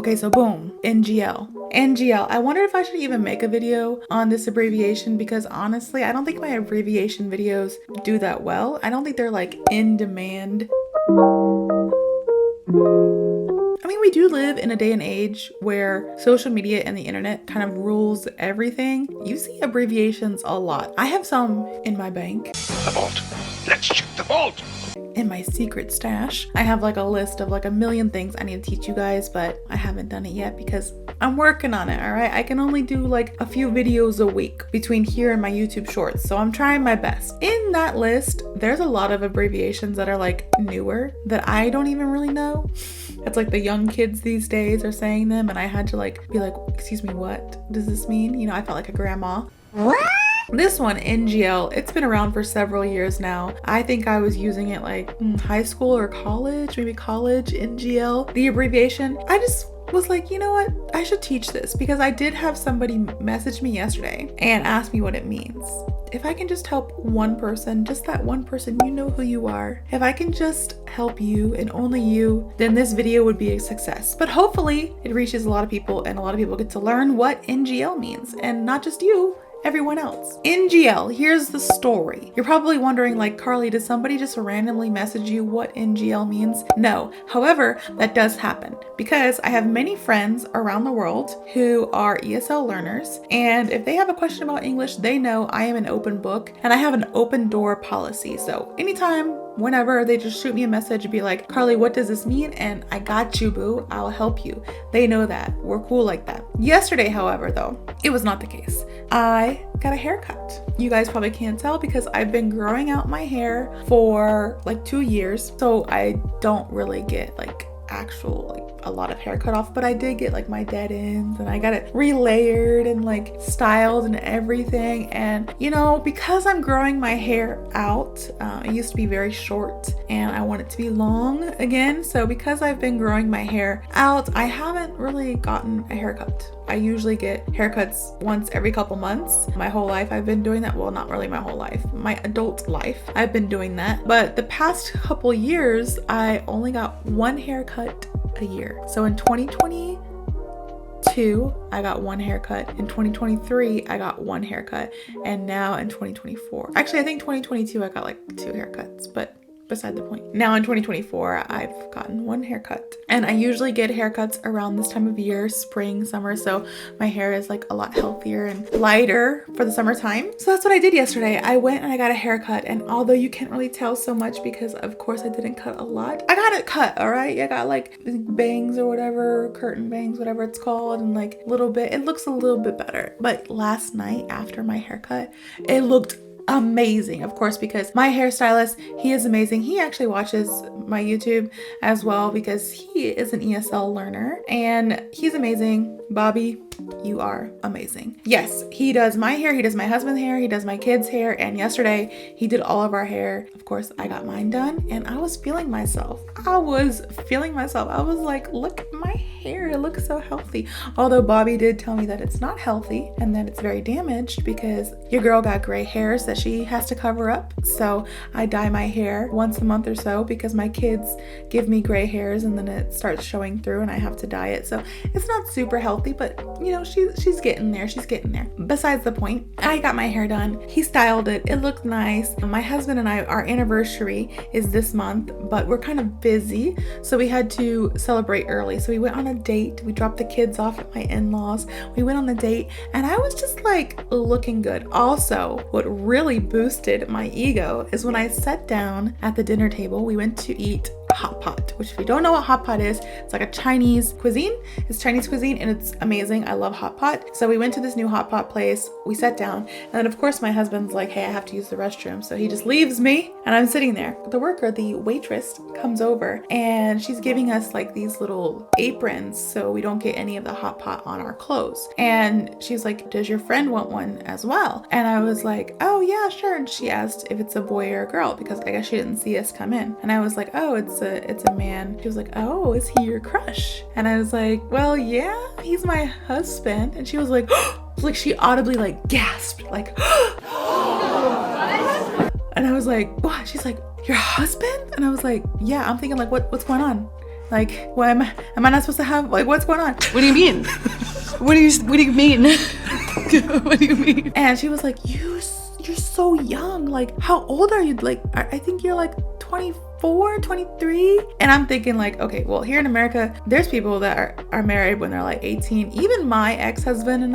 Okay, so boom, NGL. NGL. I wonder if I should even make a video on this abbreviation because honestly, I don't think my abbreviation videos do that well. I don't think they're like in demand. I mean, we do live in a day and age where social media and the internet kind of rules everything. You see abbreviations a lot. I have some in my bank. The vault. Let's check the vault. In my secret stash. I have like a list of like a million things I need to teach you guys, but I haven't done it yet because I'm working on it, all right? I can only do like a few videos a week between here and my YouTube shorts, so I'm trying my best. In that list, there's a lot of abbreviations that are like newer that I don't even really know. It's like the young kids these days are saying them, and I had to like be like, excuse me, what does this mean? You know, I felt like a grandma. What? This one, NGL, it's been around for several years now. I think I was using it like high school or college, maybe college, NGL, the abbreviation. I just was like, you know what? I should teach this because I did have somebody message me yesterday and ask me what it means. If I can just help one person, just that one person, you know who you are. If I can just help you and only you, then this video would be a success. But hopefully it reaches a lot of people and a lot of people get to learn what NGL means, and not just you, everyone else. NGL, here's the story. You're probably wondering like, Carly, did somebody just randomly message you what NGL means? No. However, that does happen because I have many friends around the world who are ESL learners, and if they have a question about English, they know I am an open book and I have an open door policy. So anytime, whenever, they just shoot me a message and be like, Carly, what does this mean? And I got you, boo. I'll help you. They know that. We're cool like that. Yesterday, however, though, it was not the case. I got a haircut. You guys probably can't tell because I've been growing out my hair for like 2 years. So I don't really get like actual like a lot of hair cut off, but I did get like my dead ends and I got it relayered and like styled and everything. And you know, because I'm growing my hair out, it used to be very short and I want it to be long again. So because I've been growing my hair out, I haven't really gotten a haircut. I usually get haircuts once every couple months. My whole life I've been doing that. Well, not really my whole life, my adult life I've been doing that. But the past couple years, I only got one haircut a year. So in 2022, I got one haircut. In 2023, I got one haircut. And now in 2024, actually I think 2022 I got like 2 haircuts, but beside the point. Now in 2024, I've gotten one haircut, and I usually get haircuts around this time of year, spring, summer. So my hair is like a lot healthier and lighter for the summertime. So that's what I did yesterday. I went and I got a haircut, and although you can't really tell so much because of course I didn't cut a lot, I got it cut. All right. I got like bangs or whatever, curtain bangs, whatever it's called. And like a little bit, it looks a little bit better. But last night after my haircut, it looked amazing, of course, because my hairstylist, he is amazing. He actually watches my YouTube as well because he is an ESL learner and he's amazing. Bobby, you are amazing. Yes, he does my hair, he does my husband's hair, he does my kids' hair, and yesterday he did all of our hair. Of course, I got mine done and I was feeling myself. I was like, look at my hair, it looks so healthy. Although Bobby did tell me that it's not healthy and that it's very damaged because your girl got gray hairs that she has to cover up. So I dye my hair once a month or so because my kids give me gray hairs and then it starts showing through and I have to dye it. So it's not super healthy, but you know, she's getting there. She's getting there. Besides the point, I got my hair done. He styled it. It looked nice. My husband and I, our anniversary is this month, but we're kind of busy. So we had to celebrate early. So we went on a date. We dropped the kids off at my in-laws. We went on a date and I was just like looking good. Also, what really boosted my ego is when I sat down at the dinner table, we went to eat hot pot, which if you don't know what hot pot is, it's like a Chinese cuisine. It's Chinese cuisine and it's amazing. I love hot pot. So we went to this new hot pot place. We sat down and then of course my husband's like, hey, I have to use the restroom. So he just leaves me and I'm sitting there. The worker, the waitress comes over and she's giving us like these little aprons so we don't get any of the hot pot on our clothes. And she's like, does your friend want one as well? And I was like, oh yeah, sure. And she asked if it's a boy or a girl because I guess she didn't see us come in. And I was like, oh, it's a man. She was like, oh, is he your crush? And I was like, well, yeah, he's my husband. And she was like, like she audibly like gasped, like, and I was like, what? She's like, your husband? And I was like, yeah. I'm thinking like, what's going on? Like, what am I not supposed to have? Like, what's going on? What do you mean? What do you mean? What do you mean? And she was like, you're so young. Like, how old are you? Like, I think you're like 24, 23. And I'm thinking like, okay, well, here in America, there's people that are married when they're like 18. Even my ex-husband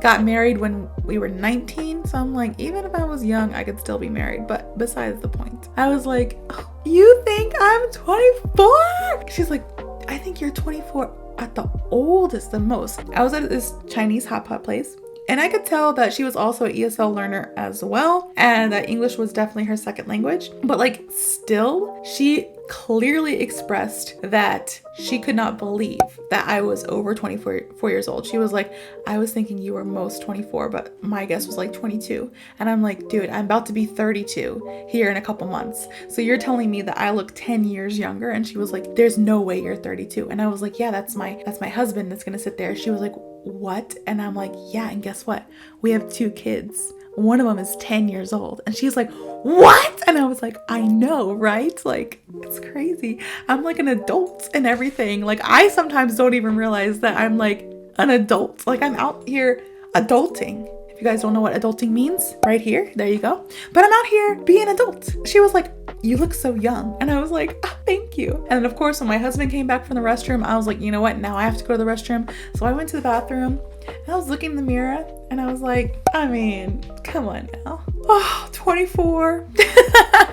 got married when we were 19. So I'm like, even if I was young, I could still be married. But besides the point, I was like, oh, you think I'm 24? She's like, I think you're 24 at the oldest, the most. I was at this Chinese hot pot place, and I could tell that she was also an ESL learner as well, and that English was definitely her second language. But like, still, she clearly expressed that she could not believe that I was over 24 years old. She was like, I was thinking you were most 24, but my guess was like 22. And I'm like, dude, I'm about to be 32 here in a couple months. So you're telling me that I look 10 years younger? And she was like, there's no way you're 32. And I was like, yeah, that's my husband that's gonna sit there. She was like, what? And I'm like, yeah, and guess what? We have 2 kids. One of them is 10 years old. And she's like, what? And I was like, I know, right? Like, it's crazy. I'm like an adult and everything. Like, I sometimes don't even realize that I'm like an adult. Like, I'm out here adulting. If you guys don't know what adulting means, right here, there you go. But I'm out here being an adult. She was like, you look so young. And I was like, oh, thank you. And then of course, when my husband came back from the restroom, I was like, you know what? Now I have to go to the restroom. So I went to the bathroom and I was looking in the mirror and I was like, I mean, come on now. Oh, 24.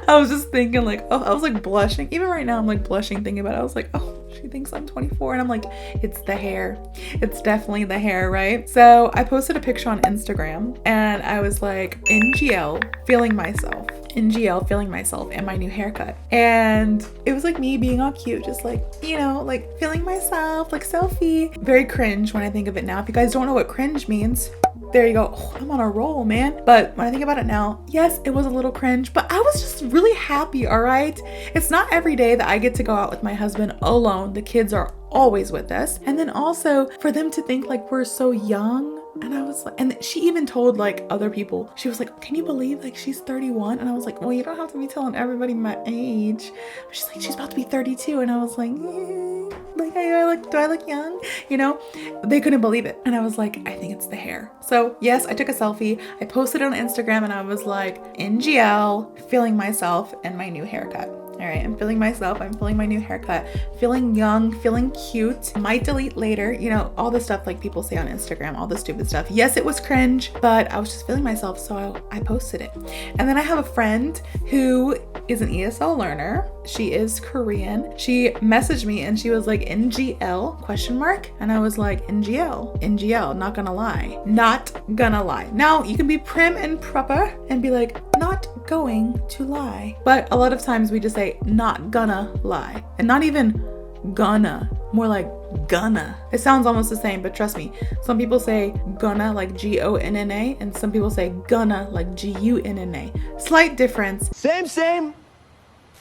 I was just thinking like, oh, I was like blushing. Even right now, I'm like blushing thinking about it. I was like, oh, she thinks I'm 24. And I'm like, it's the hair. It's definitely the hair, right? So I posted a picture on Instagram and I was like, NGL, feeling myself. NGL, feeling myself and my new haircut. And it was like me being all cute, just like, you know, like feeling myself, like selfie. Very cringe when I think of it now. If you guys don't know what cringe means, there you go. Oh, I'm on a roll, man. But when I think about it now, yes, it was a little cringe, but I was just really happy, all right? It's not every day that I get to go out with my husband alone. The kids are always with us. And then also for them to think like we're so young. And I was like, and she even told like other people, she was like, can you believe like she's 31? And I was like, well, you don't have to be telling everybody my age. She's like, she's about to be 32. And I was like, do I look young? You know, they couldn't believe it. And I was like, I think it's the hair. So yes, I took a selfie. I posted it on Instagram and I was like, NGL, feeling myself and my new haircut. All right, I'm feeling myself. I'm feeling my new haircut, feeling young, feeling cute. Might delete later, you know, all the stuff like people say on Instagram, all the stupid stuff. Yes, it was cringe, but I was just feeling myself, so I posted it. And then I have a friend who is an ESL learner. She is Korean. She messaged me and she was like, NGL, question mark? And I was like, NGL, not gonna lie. Not gonna lie. Now, you can be prim and proper and be like, not going to lie. But a lot of times we just say, not gonna lie. And not even gonna, more like gonna. It sounds almost the same, but trust me, some people say gonna like Gonna, and some people say gonna like Gunna. Slight difference. Same,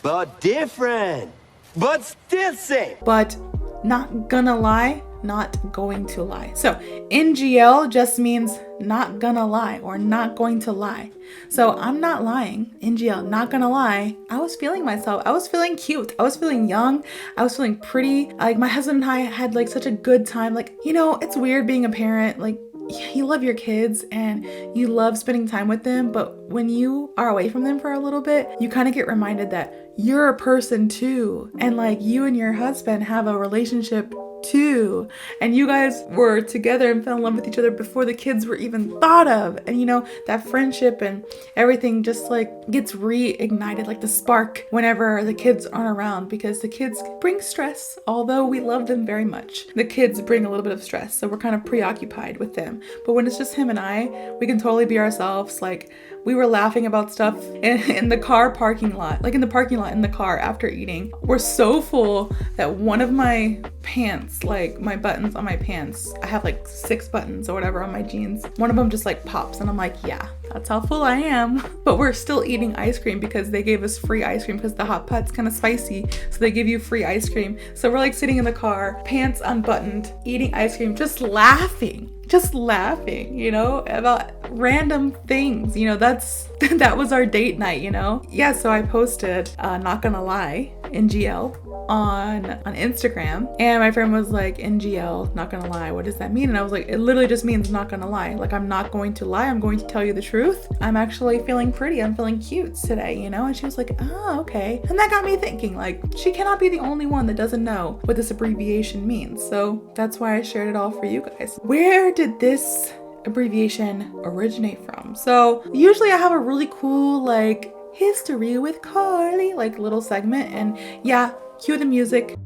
but different, but still same. But not gonna lie, not going to lie. So NGL just means not gonna lie or not going to lie. So I'm not lying. NGL, not gonna lie. I was feeling myself. I was feeling cute. I was feeling young. I was feeling pretty. Like my husband and I had like such a good time. Like, you know, it's weird being a parent. Like, you love your kids and you love spending time with them, but when you are away from them for a little bit, you kind of get reminded that you're a person too. And like you and your husband have a relationship too. And you guys were together and fell in love with each other before the kids were even thought of. And you know, that friendship and everything just like gets reignited, like the spark whenever the kids aren't around, because the kids bring stress. Although we love them very much, the kids bring a little bit of stress. So we're kind of preoccupied with them. But when it's just him and I, we can totally be ourselves. Like we were laughing about stuff in the car parking lot, like in the parking lot in the car after eating. We're so full that one of my pants, like my buttons on my pants, I have like 6 buttons or whatever on my jeans. One of them just like pops and I'm like, yeah, that's how full I am. But we're still eating ice cream because they gave us free ice cream because the hot pot's kind of spicy. So they give you free ice cream. So we're like sitting in the car, pants unbuttoned, eating ice cream, just laughing. just laughing, you know, about random things. You know, that was our date night, you know? Yeah, so I posted, not gonna lie, NGL on Instagram, and my friend was like, NGL, not gonna lie, what does that mean? And I was like, it literally just means not gonna lie. Like, I'm not going to lie, I'm going to tell you the truth. I'm actually feeling pretty, I'm feeling cute today, you know? And she was like, oh, okay. And that got me thinking, like, she cannot be the only one that doesn't know what this abbreviation means. So that's why I shared it all for you guys. Where did this abbreviation originate from? So usually I have a really cool, like, history with Carley, like, little segment, and yeah, cue the music.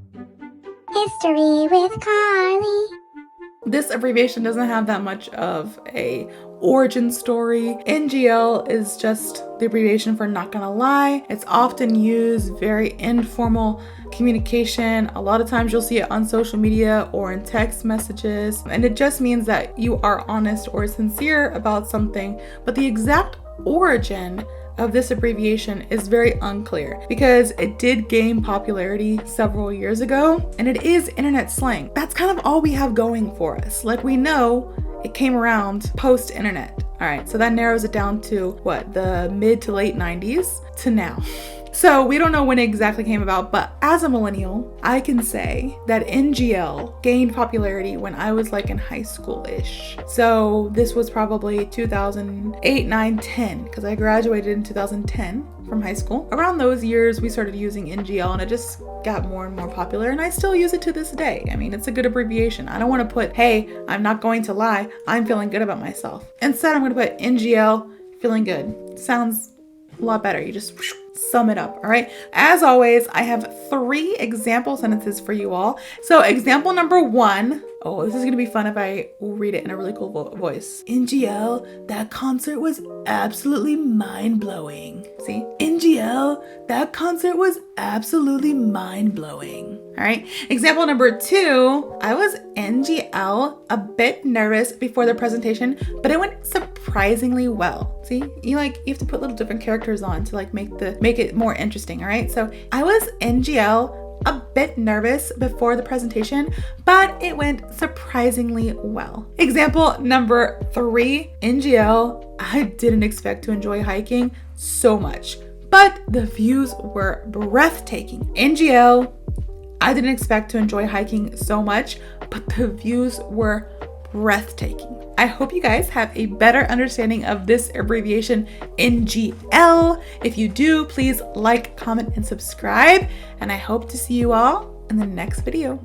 History with Carley. This abbreviation doesn't have that much of a origin story. NGL is just the abbreviation for not gonna lie. It's often used very informal communication. A lot of times you'll see it on social media or in text messages, and it just means that you are honest or sincere about something. But the exact origin of this abbreviation is very unclear because it did gain popularity several years ago, and it is internet slang. That's kind of all we have going for us. Like, we know it came around post-internet. All right, so that narrows it down to what, the mid to late 90s to now. So we don't know when it exactly came about, but as a millennial, I can say that NGL gained popularity when I was like in high school-ish. So this was probably 2008, 9, 10, because I graduated in 2010 from high school. Around those years, we started using NGL, and it just got more and more popular, and I still use it to this day. I mean, it's a good abbreviation. I don't want to put, hey, I'm not going to lie, I'm feeling good about myself. Instead, I'm going to put NGL, feeling good. Sounds a lot better. You just sum it up. All right. As always, I have 3 example sentences for you all. So example number 1. Oh, this is going to be fun if I read it in a really cool voice. NGL, that concert was absolutely mind-blowing. See? NGL, that concert was absolutely mind-blowing. All right. Example number 2. I was NGL, a bit nervous before the presentation, but it went surprisingly well. See? You have to put little different characters on to like make it more interesting. All right. So I was NGL, a bit nervous before the presentation, but it went surprisingly well. Example number 3, NGL, I didn't expect to enjoy hiking so much, but the views were breathtaking. NGL, I didn't expect to enjoy hiking so much, but the views were breathtaking. I hope you guys have a better understanding of this abbreviation NGL. If you do, please like, comment, and subscribe. And I hope to see you all in the next video.